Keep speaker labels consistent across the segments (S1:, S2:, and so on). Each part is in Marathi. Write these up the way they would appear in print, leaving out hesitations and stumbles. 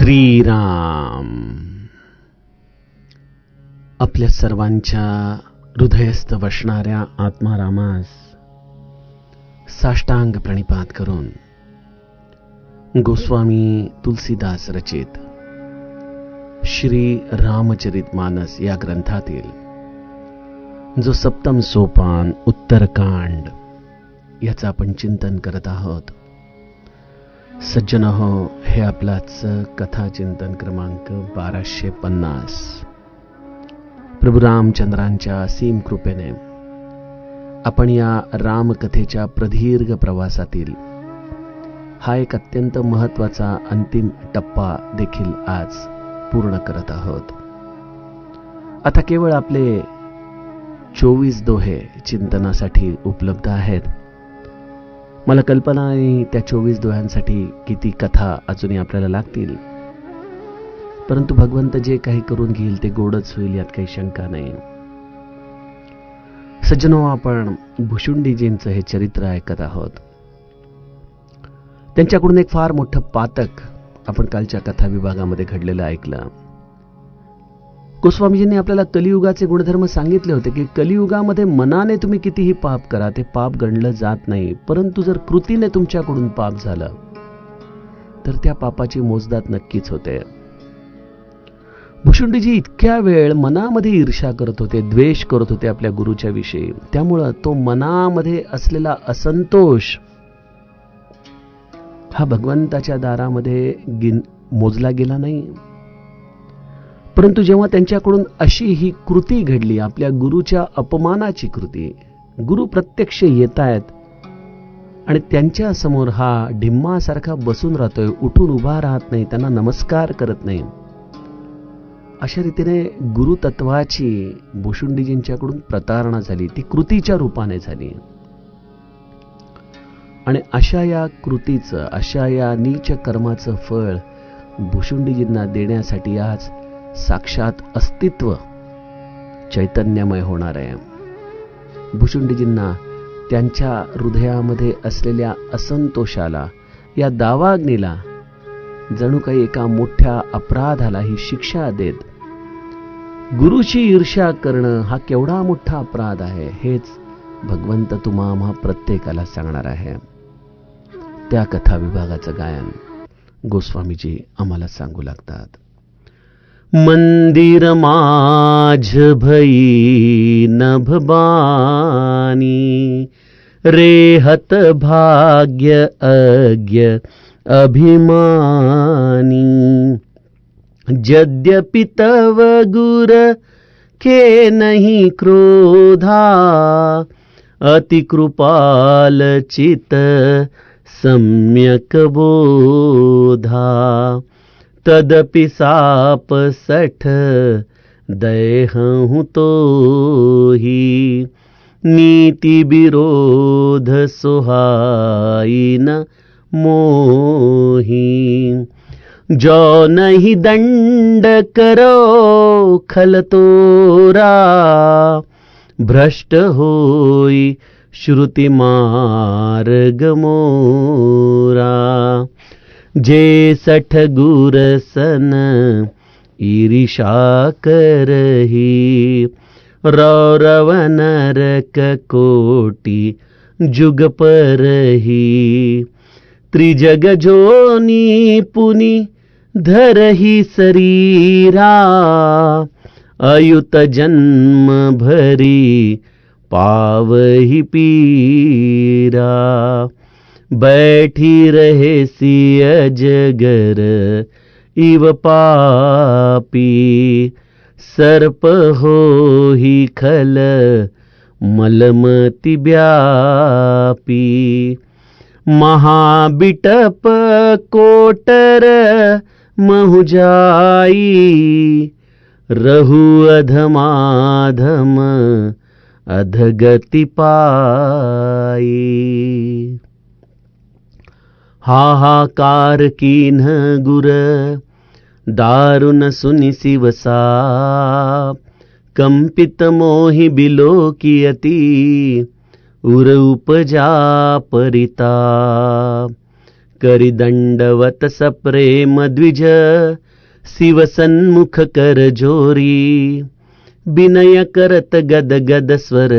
S1: श्रीराम. आपल्या सर्वांच्या हृदयस्थ वसणाऱ्या आत्मारामास साष्टांग प्रणिपात करून गोस्वामी तुलसीदास रचित श्री रामचरित मानस या ग्रंथातील जो सप्तम सोपान उत्तरकांड याचं आपण चिंतन करत आहोत. सज्जनहो, हे आपलाच कथा चिंतन क्रमांक 1250. प्रभू रामचंद्रांच्या असीम कृपेने आपण या रामकथेच्या प्रदीर्घ प्रवासातील हा एक अत्यंत महत्त्वाचा अंतिम टप्पा देखील आज पूर्ण करत आहोत. आता केवळ आपले 24 दोहे चिंतनासाठी उपलब्ध आहेत. मला कल्पना आहे त्या 24 दोह्यांसाठी किती कथा अजूनही आपल्याला लागतील, परंतु भगवंत जे काही करून घेईल ते गोडच होईल यात काही शंका नाही. सज्जनो, आपण भुशुंडीजींचं हे चरित्र ऐकत आहोत. त्यांच्याकडून एक फार मोठं पातक आपण कालच्या कथा विभागामध्ये घडलेलं ऐकलं. गोस्वामीजींनी आपल्याला कलियुगाचे गुणधर्म सांगितले होते की कलियुगामध्ये मनाने तुम्ही कितीही पाप करा ते पाप गणलं जात नाही, परंतु जर कृतीने तुमच्याकडून पाप झालं तर त्या पापाची मोजदाद नक्कीच होते. भुशुंडीजी इतक्या वेळ मनामध्ये ईर्ष्या करत होते, द्वेष करत होते आपल्या गुरुच्या विषयी. त्यामुळं तो मनामध्ये असलेला असंतोष हा भगवंताच्या दारामध्ये मोजला गेला नाही. परंतु जेव्हा त्यांच्याकडून अशी ही कृती घडली, आपल्या गुरुच्या अपमानाची कृती, गुरु प्रत्यक्ष येत आहेत आणि त्यांच्या समोर हा ढिम्मासारखा बसून राहतोय, उठून उभा राहत नाही, त्यांना नमस्कार करत नाही, अशा रीतीने गुरुतत्वाची भुशुंडीजींच्याकडून प्रतारणा झाली. ती कृतीच्या रूपाने झाली. आणि अशा या कृतीचं, अशा या नीच कर्माचं फळ भुशुंडीजींना देण्यासाठी आज साक्षात अस्तित्व चैतन्यमय होणार आहे. भुशुंडीजींना त्यांच्या हृदयामध्ये असलेल्या असंतोषाला, या दावाग्नीला, जणू काही एका मोठ्या अपराधाला ही शिक्षा देत, गुरुची ईर्ष्या करणं हा केवढा मोठा अपराध आहे हेच भगवंत तुम्हा प्रत्येकाला सांगणार आहे. त्या कथा विभागाचं गायन गोस्वामीजी आम्हाला सांगू लागतात. मंदिर माझ भई नभबानी, रेहत भाग्य अज्ञ अभिमानी, यद्यपि तव गुर के नहीं क्रोधा, अति कृपाल चित सम्यक बोधा, तदपि साप सठ दयहूँ तो ही, नीति विरोध सुहाई न मोही, जो नहीं दंड करो खल तोरा, भ्रष्ट होई श्रुति मार्ग मोरा, जे सठ गुर सन ईर्षा करही, रौरव नरक कोटि जुग परही, त्रिजग जोनी पुनि धरही शरीरा, अयुत जन्म भरी पावही पीरा, बैठी रहे सी अजगर इव पापी, सर्प हो ही खल मलमति व्यापी, महाबिटप कोटर महु जाई, रहु अधमाधम अधगति पाई, हाहाकार कीन्ह गुर दारुण सुनि शिव साप, कंपित मोहि बिलोकियति उर उपजा परिताप, करी दंडवत सप्रेम द्विज, शिव सन्मुख कर जोरी, विनय करत गद गद स्वर,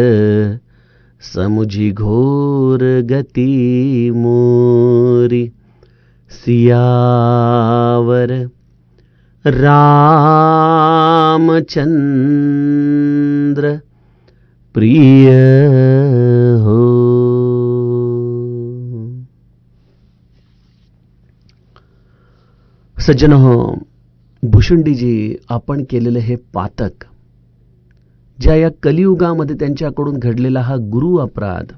S1: समुझी घोर गती मोरी। सियावर रामचंद्र प्रिय हो। सज्जनो, भुशुंडीजी आपण केलेले हे पातक, ज्या या कलियुगामध्ये त्यांच्याकडून घडलेला हा गुरु अपराध,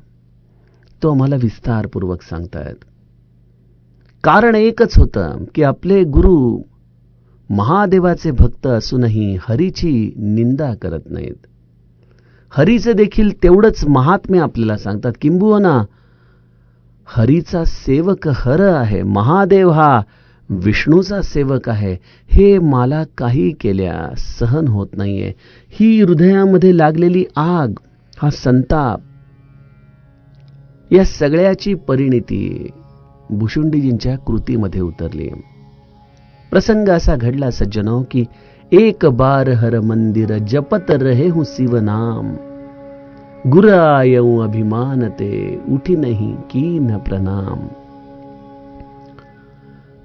S1: तो आम्हाला विस्तारपूर्वक सांगतायत. कारण एकच होतं की आपले गुरु महादेवाचे भक्त असूनही हरीची निंदा करत नाहीत. हरीचे देखील तेवढंच महात्म्य आपल्याला सांगतात. किंबहुना हरीचा सेवक हर आहे, महादेव हा विष्णूचा सेवक आहे, हे मला काही केल्या सहन होत नाहीये. ही हृदयामध्ये लागलेली आग, हा संताप, या सगळ्याची परिणिती भुशुंडीजींच्या कृतीमध्ये उतरली. प्रसंग असा घडला सज्जनो की एक बार हर मंदिर जपत रहे हूं शिव नाम, गुर आयऊ अभिमानते उठी नहीं कीन प्रणाम.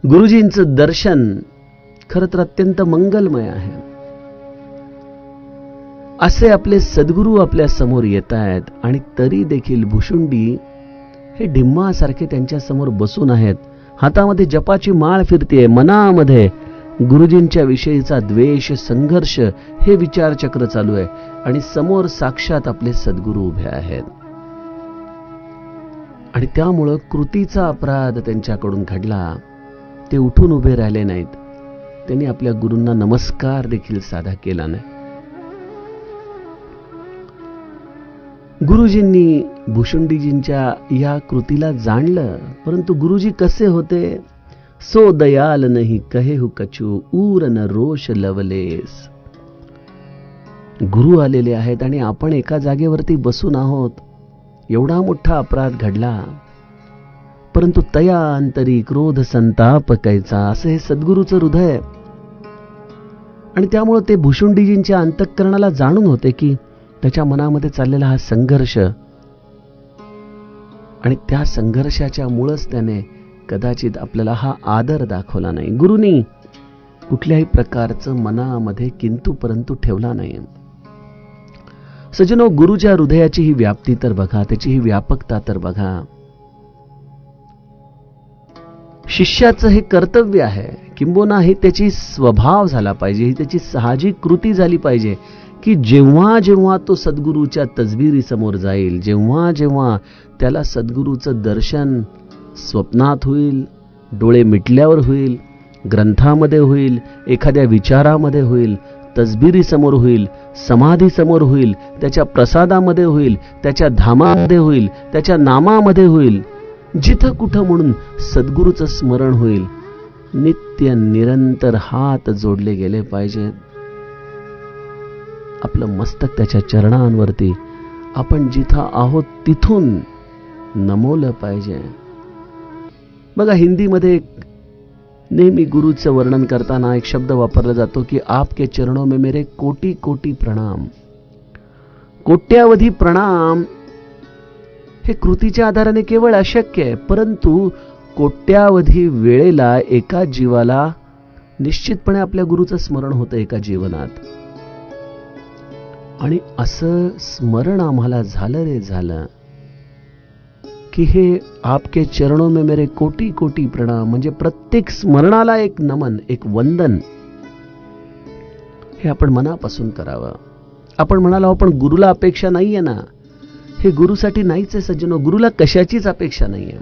S1: गुरुजींचं दर्शन खरं तर अत्यंत मंगलमय आहे. असे आपले सद्गुरू आपल्या समोर येत आहेत आणि तरी देखील भुशुंडी हे डिम्मासारखे त्यांच्या समोर बसून आहेत. हातामध्ये जपाची माळ फिरतेय, मनामध्ये गुरुजींच्या विषयीचा द्वेष, संघर्ष हे विचारचक्र चालू आहे आणि समोर साक्षात आपले सद्गुरू उभे आहेत. आणि त्यामुळं कृतीचा अपराध त्यांच्याकडून घडला. ते उठून उभे राहिले नाहीत. त्यांनी आपल्या गुरूंना नमस्कार देखील साधा केला नाही. गुरुजींनी भुशुंडीजींच्या या कृतीला जाणलं, परंतु गुरुजी कसे होते? सो दयाल नहीं कहेहु कछु, ऊर न रोष लवलेस. गुरु आलेले आहेत आणि आपण एका जागेवरती बसून आहोत. एवढा मोठा अपराध घडला, परंतु तया अंतरी क्रोध संताप कैचा, असं हे सद्गुरूचं हृदय. आणि त्यामुळे ते भुशुंडीजींच्या अंतःकरणाला जाणून होते की त्याच्या मनामध्ये चाललेला हा संघर्ष, आणि त्या संघर्षाच्या मुळेच त्याने कदाचित आपल्याला हा आदर दाखवला नाही. गुरुनी कुठल्याही प्रकारचं मनामध्ये किंतु परंतु ठेवला नाही. सज्जनो, गुरुच्या हृदयाची ही व्याप्ती तर बघा, त्याची ही व्यापकता तर बघा. शिष्याचं हे कर्तव्य आहे, किंबहुना ही त्याची स्वभाव झाला पाहिजे, ही त्याची साहजिक कृती झाली पाहिजे की जेव्हा जेव्हा तो सद्गुरूच्या तसबिरी समोर जाईल, जेव्हा जेव्हा त्याला सद्गुरूचं दर्शन स्वप्नात होईल, डोळे मिटल्यावर होईल, ग्रंथामध्ये होईल, एखाद्या विचारामध्ये होईल, तसबिरी समोर होईल, समाधी समोर होईल, त्याच्या प्रसादामध्ये होईल, त्याच्या धामामध्ये होईल, त्याच्या नामामध्ये होईल, जिथं कुठं म्हणून सद्गुरूचं स्मरण होईल. नित्य निरंतर हात जोडले गेले पाहिजेत. आपलं मस्तक त्याच्या चरणांवरती आपण जिथं आहोत तिथून नमवलं पाहिजे. बघा, हिंदीमध्ये नेहमी गुरुचं वर्णन करताना एक शब्द वापरला जातो की आपके चरणों में मेरे कोटी कोटी प्रणाम. कोट्यावधी प्रणाम हे कृतीच्या आधाराने केवळ अशक्य आहे, परंतु कोट्यावधी वेळेला एका जीवाला निश्चितपणे आपल्या गुरुचं स्मरण होतं एका जीवनात. आणि असं स्मरण आम्हाला झालं रे झालं की हे आपके चरणों में मेरे कोटी कोटी प्रणाम म्हणजे प्रत्येक स्मरणाला एक नमन, एक वंदन, हे आपण मनापासून करावं. आपण म्हणालो आपण गुरुला अपेक्षा नाहीये ना, हे गुरुसाठी नाहीच आहे सज्जनो. गुरुला कशाचीच अपेक्षा नाहीये.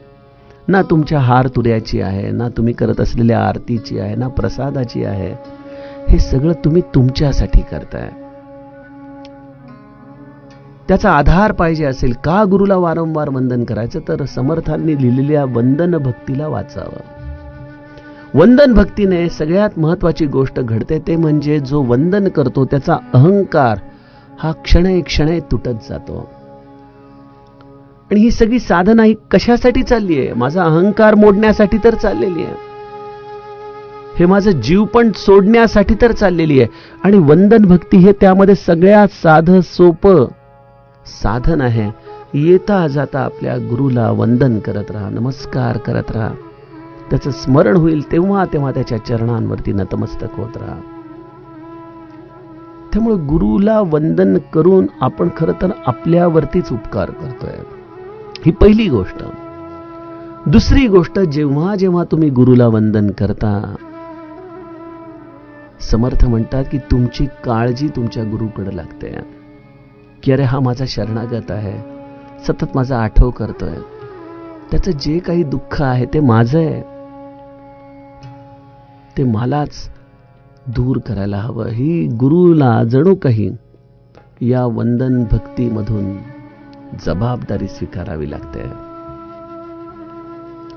S1: ना तुमच्या हार तुऱ्याची आहे, ना तुम्ही करत असलेल्या आरतीची आहे, ना प्रसादाची आहे. हे सगळं तुम्ही तुमच्यासाठी करताय. त्याचा आधार पाहिजे असेल का गुरुला वारंवार वंदन करायचं, तर समर्थांनी लिहिलेल्या वंदन भक्तीला वाचावं. वंदन भक्तीने सगळ्यात महत्वाची गोष्ट घडते, ते म्हणजे जो वंदन करतो त्याचा अहंकार हा क्षणे क्षणे तुटत जातो. आणि ही सगळी साधना ही कशासाठी चालली आहे? माझा अहंकार मोडण्यासाठी तर चाललेली आहे. हे माझं जीवपण सोडण्यासाठी तर चाललेली आहे. आणि वंदन भक्ती हे त्यामध्ये सगळ्यात साधं सोपं साधन आहे. येता जाता आपल्या गुरुला वंदन करत राहा, नमस्कार करत राहा. त्याचं स्मरण होईल तेव्हा तेव्हा त्याच्या चरणांवरती नतमस्तक होत राहा. त्यामुळे गुरुला वंदन करून आपण खरं तर आपल्यावरतीच उपकार करतोय, ही पहिली गोष्ट. दुसरी गोष्ट, जेव्हा जेव्हा तुम्ही गुरुला वंदन करता, समर्थ म्हणतात की तुमची काळजी तुमच्या गुरुकडे लागते, की अरे हा माझा शरणागत आहे, सतत माझा आठव करतोय, त्याचं जे काही दुःख आहे ते माझं आहे, ते मलाच दूर करायला हवं. ही गुरुला जणू काही या वंदन भक्तीमधून जबाबदारी स्वीकारावी लागते.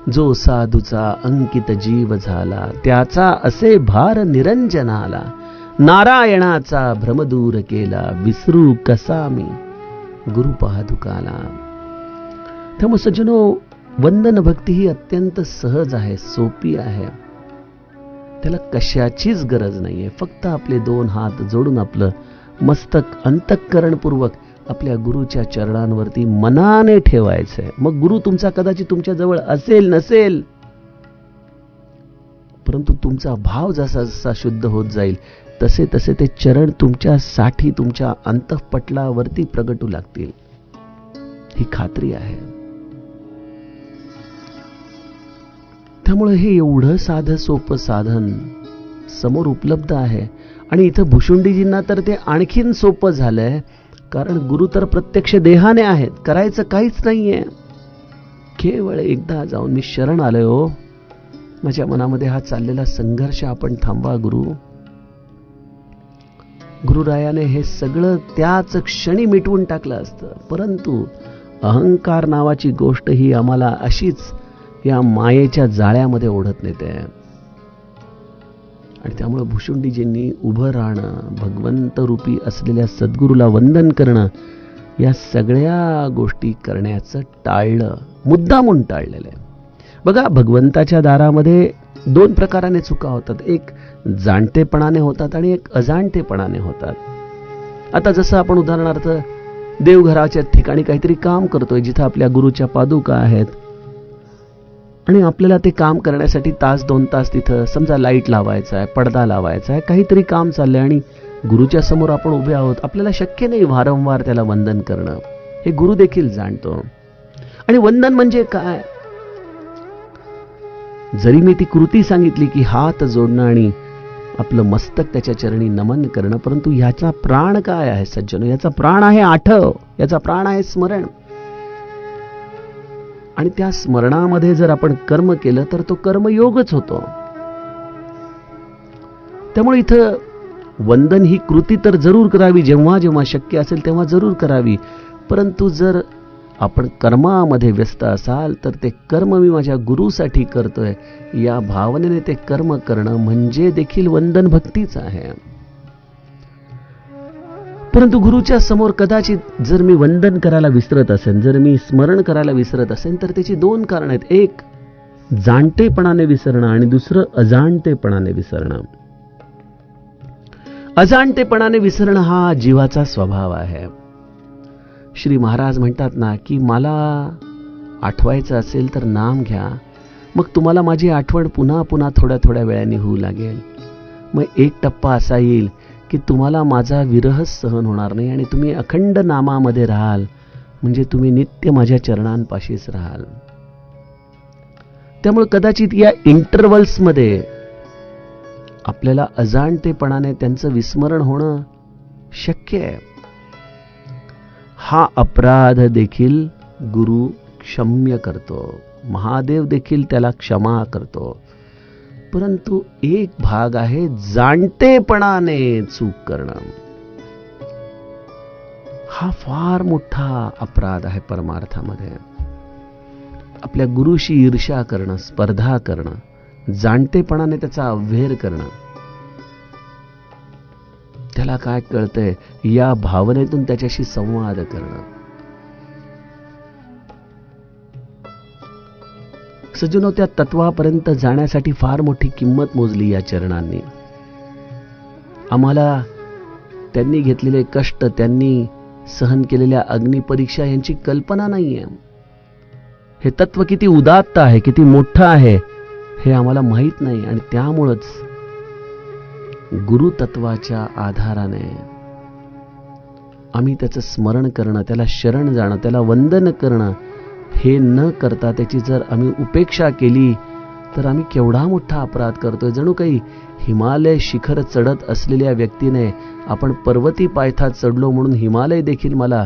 S1: जो साधूचा अंकित जीव झाला, त्याचा असे भार निरंजनाला, नारायणाचा भ्रम दूर केला, विसरू कसा मी गुरु पादुकाला. त्यामुळे सज्जनो, वंदन भक्ती ही अत्यंत सहज आहे, सोपी आहे. त्याला कशाचीच गरज नाहीये. फक्त आपले दोन हात जोडून आपलं मस्तक अंतःकरणपूर्वक आपल्या गुरुच्या चरणांवरती मनाने ठेवायचंय. मग गुरु तुमचा कदाचित तुमच्या जवळ असेल नसेल, परंतु तुमचा भाव जसा जसा शुद्ध होत जाईल तसे तसे ते चरण तुमच्यासाठी तुमच्या अंतःपटलावरती प्रगटू लागतील, ही खात्री आहे. त्यामुळे हे एवढं साधं सोपं साधन समोर उपलब्ध आहे. आणि इथं भुशुंडीजींना तर ते आणखीन सोपं झालंय, कारण गुरु तर प्रत्यक्ष देहाने आहेत, करायचं काहीच नाहीये. केवळ एकदा जाऊन मी शरण आलोय हो, माझ्या मनामध्ये हा चाललेला संघर्ष आपण थांबवा गुरु. गुरुरायाने हे सगळं त्याच क्षणी मिटवून टाकलं असतं, परंतु अहंकार नावाची गोष्ट ही आम्हाला अशीच या मायेच्या जाळ्यामध्ये ओढत नेते. आणि त्यामुळे भुशुंडीजींनी उभं राहणं, भगवंत रूपी असलेल्या सद्गुरूला वंदन करणं, या सगळ्या गोष्टी करण्याचं टाळलं, मुद्दामून टाळलेलं आहे. बघा, भगवंताच्या दारामध्ये दोन प्रकाराने चुका होतात. एक जाणतेपणाने होतात आणि एक अजाणतेपणाने होतात. आता जसं आपण उदाहरणार्थ देवघराच्या ठिकाणी काहीतरी काम करतोय, जिथं आपल्या गुरुच्या पादुका आहेत, आणि आपल्याला ते काम करण्यासाठी तास 2 तास तिथं समजा लाईट लावायचा आहे, पडदा लावायचा आहे, काहीतरी काम चाललंय आणि गुरुच्या समोर आपण उभे आहोत. आपल्याला शक्य नाही वारंवार त्याला वंदन करणं, हे गुरु देखील जाणतो. आणि वंदन म्हणजे काय? जरी मी ती कृती सांगितली की हात जोडणं आणि आपलं मस्तक त्याच्या चरणी नमन करणं, परंतु ह्याचा प्राण काय आहे सज्जनो? याचा प्राण आहे आठव, याचा प्राण आहे स्मरण. आणि त्या स्मरणामध्ये जर आपण कर्म केलं तर तो कर्मयोगच होतो. त्यामुळे इथं वंदन ही कृती तर जरूर करावी, जेव्हा जेव्हा शक्य असेल तेव्हा जरूर करावी. परंतु जर आपण कर्मामध्ये व्यस्त असाल तर ते कर्म मी माझ्या गुरुसाठी करतोय या भावनेने ते कर्म करणं म्हणजे देखील वंदन भक्तीच आहे. परंतु गुरुच्या समोर कदाचित जर मी वंदन करायला विसरत असेल, जर मी स्मरण करायला विसरत असेल, तर त्याची 2 कारण आहेत. एक जाणतेपणाने विसरणं आणि दुसरं अजाणतेपणाने विसरणं. अजाणतेपणाने विसरणं हा जीवाचा स्वभाव आहे. श्री महाराज म्हणतात ना की मला आठवायचं असेल तर नाम घ्या, मग तुम्हाला माझी आठवण पुन्हा पुन्हा थोड्या थोड्या वेळाने होऊ लागेल. मग एक टप्पा असा येईल की तुम्हाला माझा विरह सहन होणार नाही आणि तुम्ही अखंड नामामध्ये राहाल, म्हणजे तुम्ही नित्य माझ्या चरणांपाशीच राहाल. त्यामुळे कदाचित या इंटरव्हल्समध्ये आपल्याला अजाणतेपणाने त्यांचं विस्मरण होणं शक्य आहे. हा अपराध देखील गुरु क्षम्य करतो, महादेव देखील त्याला क्षमा करतो. परंतु एक भाग आहे जाणतेपणाने चूक करणं. हा फार मोठा अपराध आहे परमार्थामध्ये. आपल्या गुरुशी ईर्ष्या करणं, स्पर्धा करणं, जाणतेपणाने त्याचा अव्हेर करणं. त्याला काय कळतंय या भावनेतून त्याच्याशी संवाद करणं. सज्जनो, त्या तत्वापर्यंत जाण्यासाठी फार मोठी किंमत मोजली या चरणांनी. आम्हाला त्यांनी घेतलेले कष्ट, त्यांनी सहन केलेल्या अग्निपरीक्षा यांची कल्पना नाहीये. हे तत्व किती उदात्त आहे, किती मोठं आहे हे आम्हाला माहीत नाही. आणि त्यामुळंच गुरुतत्वाच्या आधाराने आम्ही त्याचं स्मरण करणं, त्याला शरण जाणं, त्याला वंदन करणं हे न करता त्याची जर आम्ही उपेक्षा केली तर आम्ही केवढा मोठा अपराध करतोय. जणू काही हिमालय शिखर चढत असलेल्या व्यक्तीने आपण पर्वती पायथ्यात चढलो म्हणून हिमालय देखील मला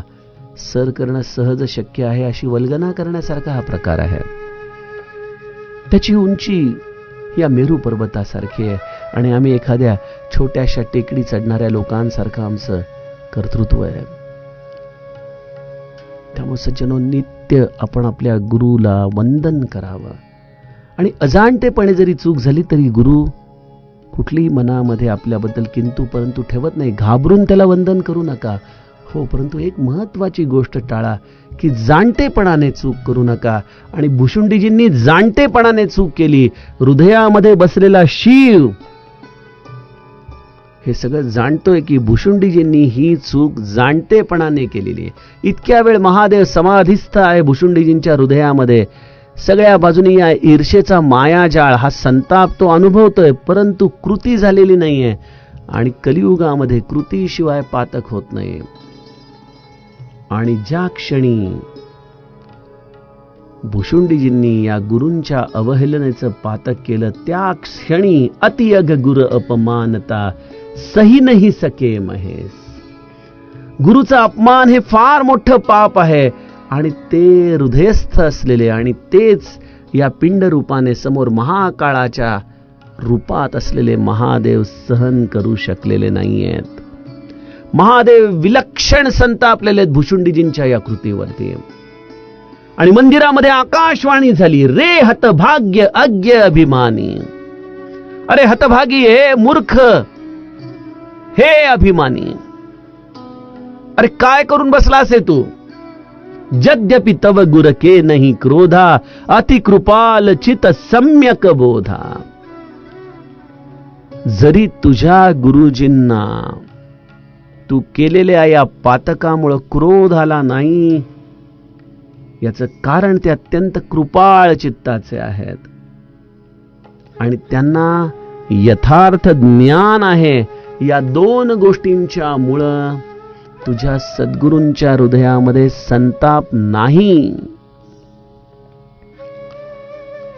S1: सर करणं सहज शक्य आहे अशी वल्गना करण्यासारखा हा प्रकार आहे. त्याची उंची या मेरू पर्वतासारखी आहे आणि आम्ही एखाद्या छोट्याशा टेकडी चढणाऱ्या लोकांसारखं आमचं कर्तृत्व आहे. त्यामुळे सज्जनो, नित्य आपण आपल्या गुरुला वंदन करावं. आणि अजाणतेपणे जरी चूक झाली तरी गुरु कुठलीही मनामध्ये आपल्याबद्दल किंतु परंतु ठेवत नाही. घाबरून त्याला वंदन करू नका, हो, परंतु एक महत्वाची गोष्ट टाळा की जाणतेपणाने चूक करू नका. आणि भुशुंडीजींनी जाणतेपणाने चूक केली. हृदयामध्ये बसलेला शिव हे सगळं जाणतोय की भुशुंडीजींनी ही चूक जाणतेपणाने केलेली आहे. इतक्या वेळ महादेव समाधिस्थ आहे भुशुंडीजींच्या हृदयामध्ये. सगळ्या बाजूनी या ईर्षेचा मायाजाळ, हा संताप तो अनुभवतोय, परंतु कृती झालेली नाहीये. आणि कलियुगामध्ये कृतीशिवाय पातक होत नाही. आणि ज्या क्षणी भुशुंडीजींनी या गुरूंच्या अवहेलनेचं पातक केलं त्या क्षणी अतिअग गुर अपमानता सही नाही सके महेश. गुरुचा अपमान हे फार मोठं पाप आहे आणि ते हृदयस्थ असलेले आणि तेच या पिंड रूपाने समोर महाकाळाच्या रूपात असलेले महादेव सहन करू शकलेले नाहीयेत. महादेव विलक्षण संतापलेले आहेत भुशुंडीजींच्या या कृतीवरती. आणि मंदिरामध्ये आकाशवाणी झाली, रे हतभाग्य अज्ञ अभिमानी. अरे हतभागी, हे मूर्ख, हे अभिमानी, अरे काय करून बसलास हे तू. यद्यपि तव गुर के नहीं क्रोधा अति कृपाल चित सम्यक बोधा. जरी तुझ्या गुरुजींना तू केलेल्या या पातकामुळे क्रोध आला नाही, याचं कारण ते अत्यंत कृपाळ चित्ताचे आहेत आणि त्यांना यथार्थ ज्ञान आहे. या दोन गोष्टींच्या मुळे तुझ्या सद्गुरूंच्या हृदयामध्ये संताप नाही.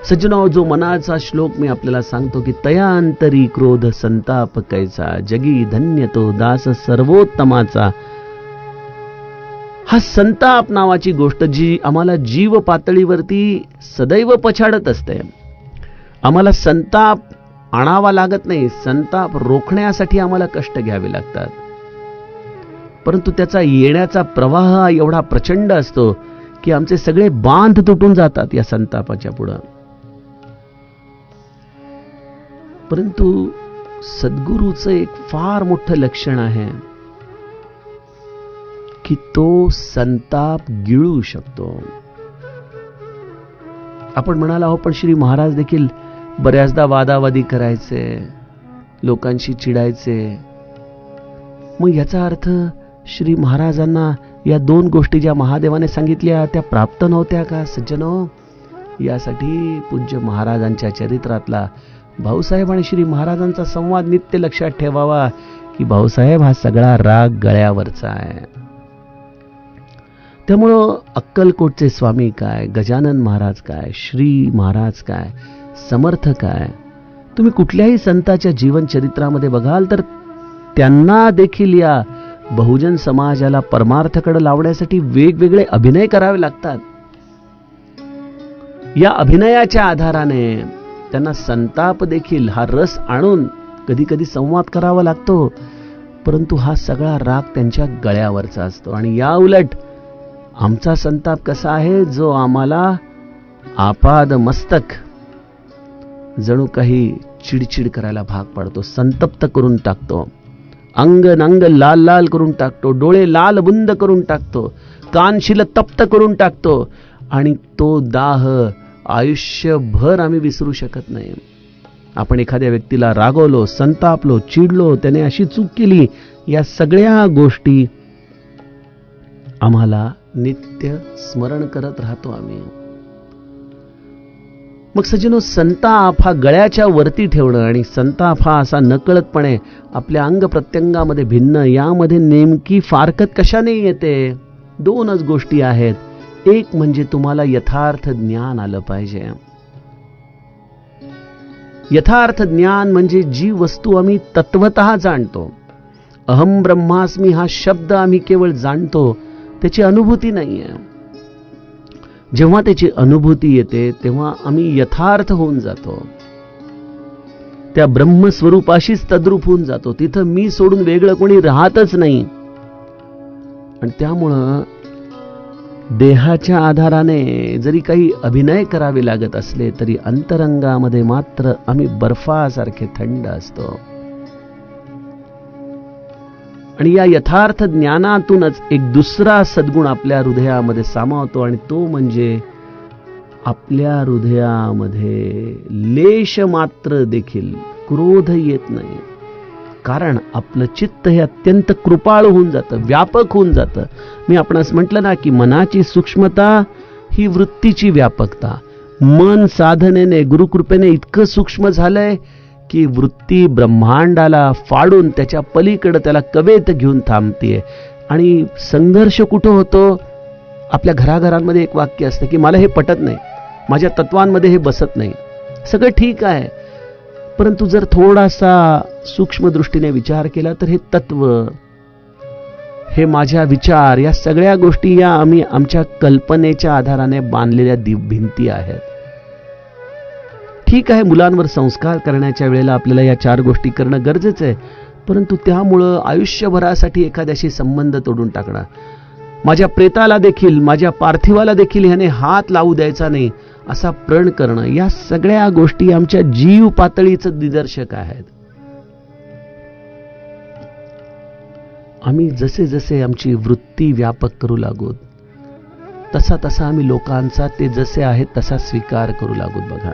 S1: सज्जनो, जो मनाचा श्लोक मी आपल्याला सांगतो की तयांतरी क्रोध संताप कैसा, जगी धन्य तो दास सर्वोत्तमाचा. हा संताप नावाची गोष्ट जी आम्हाला जीव पातळीवरती सदैव पछाडत असते. आम्हाला संताप आणावा लागत नाही, संताप रोखण्यासाठी आम्हाला कष्ट घ्यावे लागतात. परंतु त्याचा येण्याचा प्रवाह एवढा प्रचंड असतो की आमचे सगळे बांध तुटून जातात या संतापाच्या पुढे. परंतु सद्गुरूचं एक फार मोठं लक्षण आहे की तो संताप गिळू शकतो. आपण म्हणाला हो, पण श्री महाराज देखील बऱ्याचदा वादावादी करायचे, लोकांशी चिडायचे. मग याचा अर्थ श्री महाराजांना या दोन गोष्टी ज्या महादेवाने सांगितल्या त्या प्राप्त नव्हत्या का? सज्जनो, यासाठी पूज्य महाराजांच्या चरित्रातला भाऊसाहेब आणि श्री महाराजांचा संवाद नित्य लक्षात ठेवावा की भाऊसाहेब हा सगळा राग गळ्यावरचा आहे. त्यामुळं अक्कलकोटचे स्वामी काय, गजानन महाराज काय, श्री महाराज काय, समर्थ काय, तुम्ही कुठल्याही संताच्या जीवन चरित्रामध्ये बघाल तर त्यांना देखील या बहुजन समाजाला परमार्थकडे लावण्यासाठी वेगवेगळे अभिनय करावे लागतात. या अभिनयाच्या आधाराने त्यांना संताप देखील हा रस आणून कधी कधी संवाद करावा लागतो. परंतु हा सगळा राग त्यांच्या गळ्यावरचा असतो. आणि या उलट आमचा संताप कसा आहे, जो आम्हाला आपाद मस्तक जणू काही चिडचिड करायला भाग पाडतो, संतप्त करून टाकतो, अंग नंग लाल लाल करून टाकतो, डोळे लाल बुंद करून टाकतो, कानशिल तप्त करून टाकतो. आणि तो दाह आयुष्यभर आम्ही विसरू शकत नाही. आपण एखाद्या व्यक्तीला रागवलो, संतापलो, चिडलो, त्याने अशी चूक केली, या सगळ्या गोष्टी आम्हाला नित्य स्मरण करत राहतो आम्ही. मग सज्जनो, संताप हा गळ्याच्या वरती ठेवणं आणि संताप हा असा नकळतपणे आपल्या अंग प्रत्यंगामध्ये भिन्न, यामध्ये नेमकी फारकत कशाने येते? दोनच गोष्टी आहेत. एक म्हणजे तुम्हाला यथार्थ ज्ञान आलं पाहिजे. यथार्थ ज्ञान म्हणजे जी वस्तू आम्ही तत्वतः जाणतो. अहम ब्रह्मास्मी हा शब्द आम्ही केवळ जाणतो, त्याची अनुभूती नाहीये. जेव्हा त्याची अनुभूती येते तेव्हा आम्ही यथार्थ होऊन जातो, त्या ब्रह्मस्वरूपाशीच तद्रूप होऊन जातो. तिथं मी सोडून वेगळं कोणी राहतच नाही. आणि त्यामुळं देहाच्या आधाराने जरी काही अभिनय करावे लागत असले तरी अंतरंगामध्ये मात्र आम्ही बर्फासारखे थंड असतो. आणि या यथार्थ ज्ञानातूनच एक दुसरा सद्गुण आपल्या हृदयामध्ये सामावतो, आणि तो म्हणजे आपल्या हृदयामध्ये लेश मात्र देखील क्रोध येत नाही. कारण आपलं चित्त हे अत्यंत कृपाळ होऊन जातं, व्यापक होऊन जातं. मी आपणास म्हटलं ना की मनाची सूक्ष्मता ही वृत्तीची व्यापकता. मन साधनेने, गुरुकृपेने इतकं सूक्ष्म झालंय की वृत्ती ब्रह्मांडाला फाडून त्याच्या पलीकडे त्याला कवेत घेऊन थांबतेय. आणि संघर्ष कुठं होतो? आपल्या घराघरांमध्ये एक वाक्य असतं की मला हे पटत नाही, माझ्या तत्वांमध्ये हे बसत नाही. सगळं ठीक आहे, परंतु जर थोडासा सूक्ष्म दृष्टीने विचार केला तर हे तत्व, हे माझ्या विचार, या सगळ्या गोष्टी या आम्ही आमच्या कल्पनेच्या आधाराने बांधलेल्या भिंती आहेत. ठीक आहे, मुलांवर संस्कार करण्याच्या वेळेला आपल्याला या 4 गोष्टी करणं गरजेचं आहे, परंतु त्यामुळं आयुष्यभरासाठी एखाद्याशी संबंध तोडून टाकणं, माझ्या प्रेताला देखील, माझ्या पार्थिवाला देखील ह्याने हात लावू द्यायचा नाही असा प्रण करणं, या सगळ्या गोष्टी आमच्या जीव पातळीचं निदर्शक आहेत. आम्ही जसे जसे आमची वृत्ती व्यापक करू लागू, तसा तसा आम्ही लोकांचा ते जसे आहेत तसा स्वीकार करू लागू. बघा,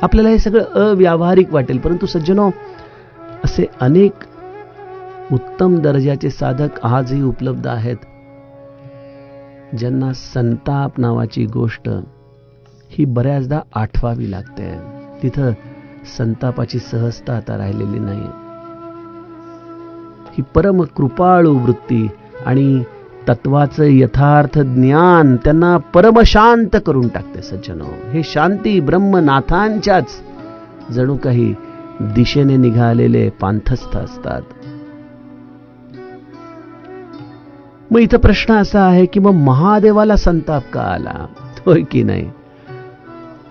S1: आपल्याला हे सगळं अव्यावहारिक वाटेल, परंतु सज्जनो, असे अनेक उत्तम दर्जाचे साधक आजही उपलब्ध आहेत ज्यांना संताप नावाची गोष्ट ही बऱ्याचदा आठवावी लागते. तिथं संतापाची सहजता आता राहिलेली नाही. ही परम कृपाळू वृत्ती आणि तत्वाचं यथार्थ ज्ञान त्यांना परमशांत करून टाकते. सज्जनो, हे शांती ब्रह्मनाथांच्याच जणू काही दिशेने निघालेले पांथस्थ असतात. मग इथं प्रश्न असा आहे की मग महादेवाला संताप का आला? होय की नाही?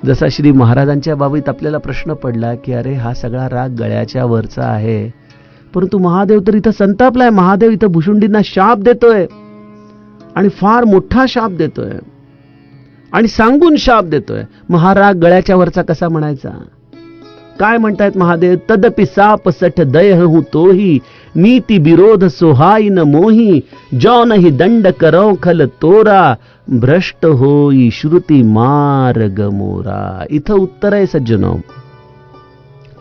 S1: जसा श्री महाराजांच्या बाबतीत आपल्याला प्रश्न पडला की अरे, हा सगळा राग गळ्याच्या वरचा आहे, परंतु महादेव तर इथं संतापलाय. महादेव इथं भुशुंडींना शाप देतोय, आणि फार मोठा शाप देतोय, आणि सांगून शाप देतोय. मग हा राग गळ्याच्या वरचा कसा म्हणायचा? काय म्हणतायत महादेव? तदपि साप सठ दयह हूं तोही, नीति विरोध सोहाई न मोही, जो नहीं दंड करो खल तोरा, भ्रष्ट होई श्रुती मार्ग मोरा. इथं उत्तर आहे सज्जनो,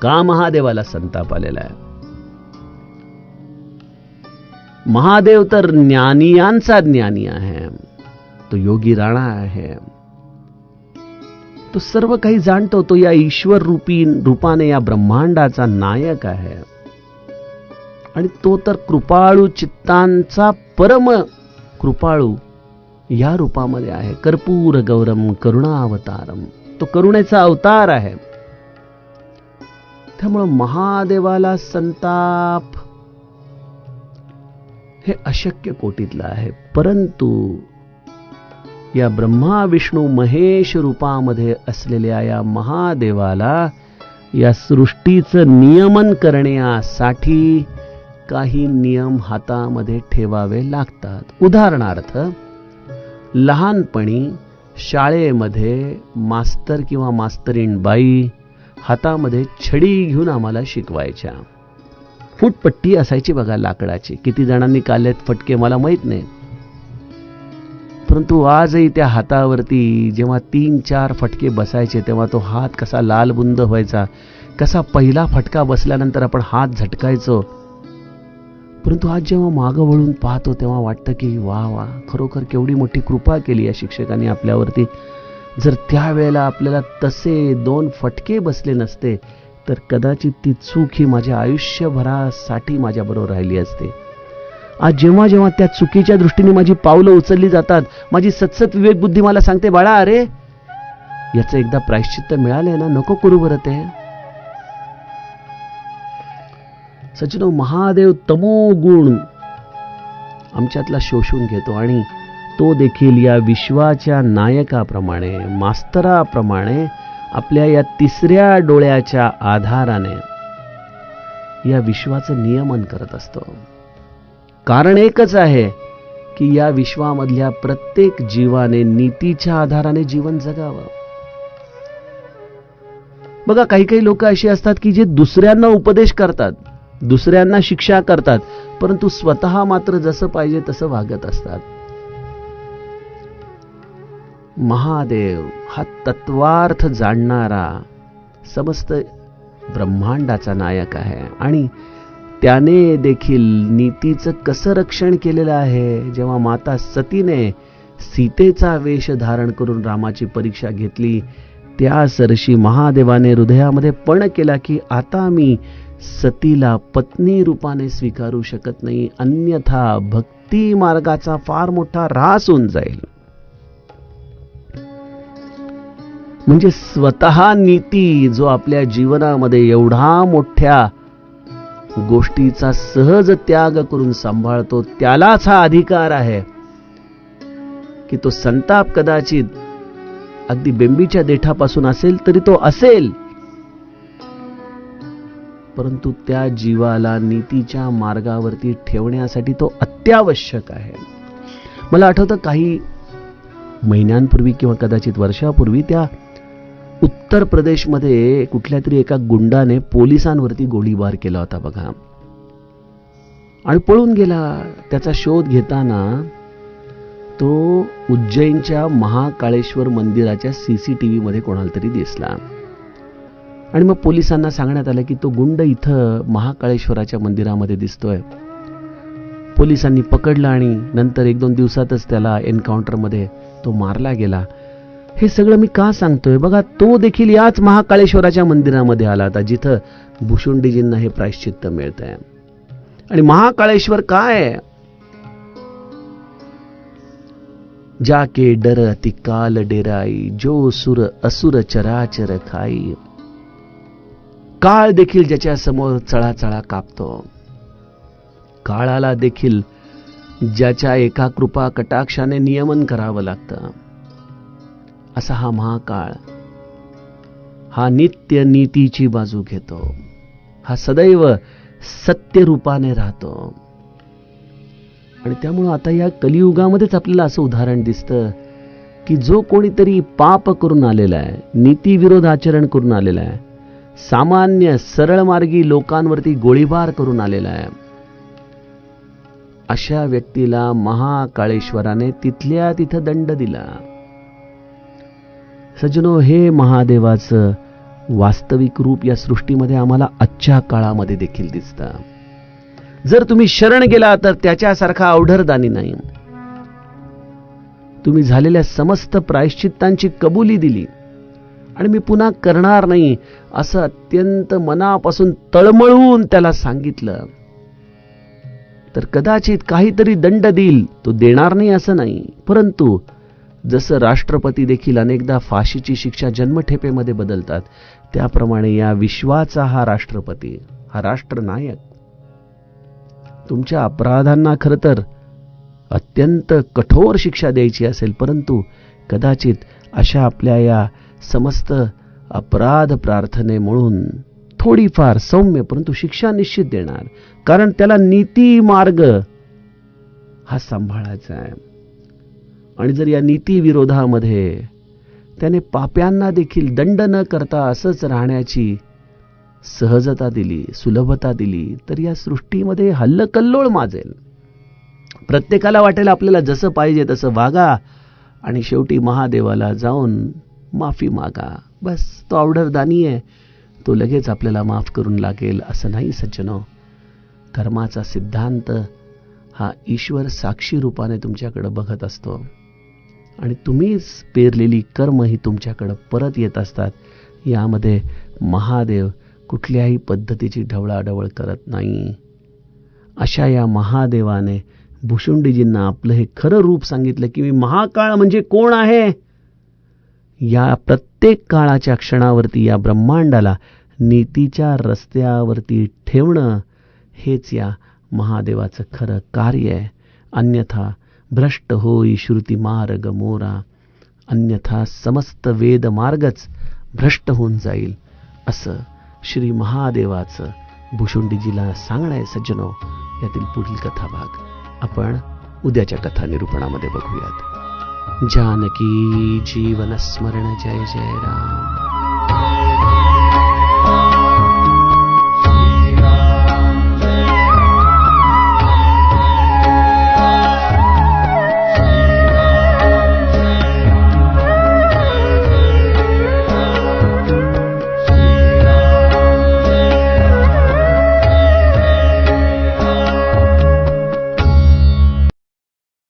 S1: का महादेवाला संताप आलेला आहे. महादेव तर ज्ञानियांचा ज्ञानी आहे, तो योगी राणा आहे, तो सर्व काही जाणतो, तो या ईश्वर रूपाने या ब्रह्मांडाचा नायक आहे. आणि तो तर कृपाळू चित्तांचा परम कृपाळू या रूपामध्ये आहे. कर्पूर गौरम करुणावतारम, तो करुणेचा अवतार आहे. त्यामुळे महादेवाला संताप हे अशक्य कोटीतलं आहे. परंतु या ब्रह्मा विष्णू महेश रूपामध्ये असलेल्या या महादेवाला या सृष्टीचं नियमन करण्यासाठी काही नियम हातामध्ये ठेवावे लागतात. उदाहरणार्थ, लहानपणी शाळेमध्ये मास्तर किंवा मास्तरीण बाई हातामध्ये छडी घेऊन आम्हाला शिकवायच्या. फुटपट्टी असायची बघा लाकडाची. किती जणांनी काढलेत फटके मला माहित नाही, परंतु आजही त्या हातावरती जेव्हा 3-4 फटके बसायचे तेव्हा तो हात कसा लालबुंद व्हायचा, कसा पहिला फटका बसल्यानंतर आपण हात झटकायचो. परंतु आज जेव्हा मागं वळून पाहतो तेव्हा वाटतं की वा वा, खरोखर केवढी मोठी कृपा केली या शिक्षकांनी आपल्यावरती. जर त्यावेळेला आपल्याला तसे 2 फटके बसले नसते तर कदाचित ती चूक ही माझ्या आयुष्यभरासाठी माझ्याबरोबर राहिली असते. आज जेव्हा जेव्हा त्या चुकीच्या दृष्टीने माझी पावलं उचलली जातात, माझी सतसत विवेक बुद्धी मला सांगते, बाळा अरे याचं एकदा प्रायश्चित्त मिळालंय ना, नको करू बरं ते. सचिनो, महादेव तमोगुण आमच्यातला शोषून घेतो आणि तो देखील या विश्वाच्या नायकाप्रमाणे, मास्तराप्रमाणे आपल्या या 3ऱ्या डोळ्याच्या आधाराने या विश्वाचं नियमन करत असतो. कारण एकच आहे की या विश्वामधल्या प्रत्येक जीवाने नीतीच्या आधाराने जीवन जगावं. बघा, काही काही लोक अशी असतात की जे दुसऱ्यांना उपदेश करतात, दुसऱ्यांना शिक्षा करतात, परंतु स्वतः मात्र जसं पाहिजे तसं वागत असतात. महादेव हा तत्वार्थ जाणणारा समस्त ब्रह्मांडाचा नायक आहे आणि त्याने देखील नीतीचं कसं रक्षण केलेलं आहे. जेव्हा माता सतीने सीतेचा वेश धारण करून रामाची परीक्षा घेतली, त्या सरशी महादेवाने हृदयामध्ये पण केला की आता मी सतीला पत्नी रूपाने स्वीकारू शकत नाही, अन्यथा भक्ती मार्गाचा फार मोठा ऱ्हास होऊन जाईल. म्हणजे स्वतः नीती जो आपल्या जीवनामध्ये एवढा मोठ्या गोष्टीचा सहज त्याग करून सांभाळतो, त्यालाच हा अधिकार आहे की तो संताप कदाचित अगदी बेंबीच्या देठापासून असेल तरी तो असेल, परंतु त्या जीवाला नीतीच्या मार्गावरती ठेवण्यासाठी तो अत्यावश्यक आहे. मला आठवतं काही महिन्यांपूर्वी किंवा कदाचित वर्षापूर्वी त्या उत्तर प्रदेशमध्ये कुठल्या तरी एका गुंडाने पोलिसांवरती गोळीबार केला होता बघा, आणि पळून गेला. त्याचा शोध घेताना तो उज्जैनच्या महाकाळेश्वर मंदिराच्या CCTV मध्ये कोणाला तरी दिसला आणि मग पोलिसांना सांगण्यात आलं की तो गुंड इथं महाकाळेश्वराच्या मंदिरामध्ये दिसतोय. पोलिसांनी पकडला आणि नंतर 1-2 दिवसातच त्याला एन्काउंटरमध्ये तो मारला गेला. हे सगळं मी का सांगतोय? बघा, तो देखील याच महाकाळेश्वराच्या मंदिरामध्ये आला होता जिथं भुशुंडीजींना हे प्रायश्चित्त मिळतंय. आणि महाकाळेश्वर काय? जाके डर अति काल डेराई, जो सुर असुर चराचर खाई. काळ देखील ज्याच्या समोर चळाचळा कापतो, काळाला देखील ज्याच्या एका कृपा कटाक्षाने नियमन करावं लागतं, असा हा महाकाळ, हा नित्य नीतीची बाजू घेतो, हा सदैव सत्य रूपाने राहतो. आणि त्यामुळे आता या कलियुगामध्येच आपल्याला असं उदाहरण दिसतं की जो कोणीतरी पाप करून आलेला आहे, नीतीविरोध आचरण करून आलेला आहे, सामान्य सरळ मार्गी लोकांवरती गोळीबार करून आलेला आहे, अशा व्यक्तीला महाकाळेश्वराने तिथल्या तिथं दंड दिला. सज्जनो, हे महादेवाचं वास्तविक रूप या सृष्टीमध्ये आम्हाला आजच्या काळामध्ये देखील दिसतं. जर तुम्ही शरण गेला तर त्याच्यासारखा अवढरदानी नाही. तुम्ही झालेल्या समस्त प्रायश्चित्तांची कबुली दिली आणि मी पुन्हा करणार नाही असं अत्यंत मनापासून तळमळून त्याला सांगितलं तर कदाचित काहीतरी दंड देईल. तो देणार नाही असं नाही, परंतु जसं राष्ट्रपती देखील अनेकदा फाशीची शिक्षा जन्मठेपेमध्ये बदलतात, त्याप्रमाणे या विश्वाचा हा राष्ट्रपती, हा राष्ट्रनायक तुमच्या अपराधांना खरं तर अत्यंत कठोर शिक्षा द्यायची असेल, परंतु कदाचित अशा आपल्या या समस्त अपराध प्रार्थने म्हणून थोडीफार सौम्य परंतु शिक्षा निश्चित देणार, कारण त्याला नीती मार्ग हा सांभाळायचा आहे. आणि जर या नीती विरोधामध्ये त्याने पाप्यांना देखील दंड न करता असंच राहण्याची सहजता दिली, सुलभता दिली, तर या सृष्टीमध्ये हल्लकल्लोळ माजेल. प्रत्येकाला वाटेल आपल्याला जसं पाहिजे तसं वागा आणि शेवटी महादेवाला जाऊन माफी मागा. बस, तो ऑर्डरदानी आहे, तो लगेच आपल्याला माफ करून लागेल असं नाही सज्जनो. कर्माचा सिद्धांत हा ईश्वर साक्षी रूपाने तुमच्याकडे बघत असतो आणि तुम्हीच पेरलेली कर्म ही तुमच्याकडे परत येत असतात. यामध्ये महादेव कुठल्याही पद्धतीची ढवळाढवळ करत नाही. अशा या महादेवाने भुशुंडीजींना आपलं हे खरं रूप सांगितलं की मी महाकाळ म्हणजे कोण आहे. या प्रत्येक काळाच्या क्षणावरती या ब्रह्मांडाला नीतीच्या रस्त्यावरती ठेवणं हेच या महादेवाचं खरं कार्य आहे. अन्यथा भ्रष्ट होई श्रुती मार्ग मोरा, अन्यथा समस्त वेद मार्गच भ्रष्ट होऊन जाईल असं श्री महादेवाचं भुशुंडीजीला सांगणं आहे सज्जनो. यातील पुढील कथाभाग आपण उद्याच्या कथा निरूपणामध्ये बघूयात. जानकी जीवन स्मरण. जय जय राम.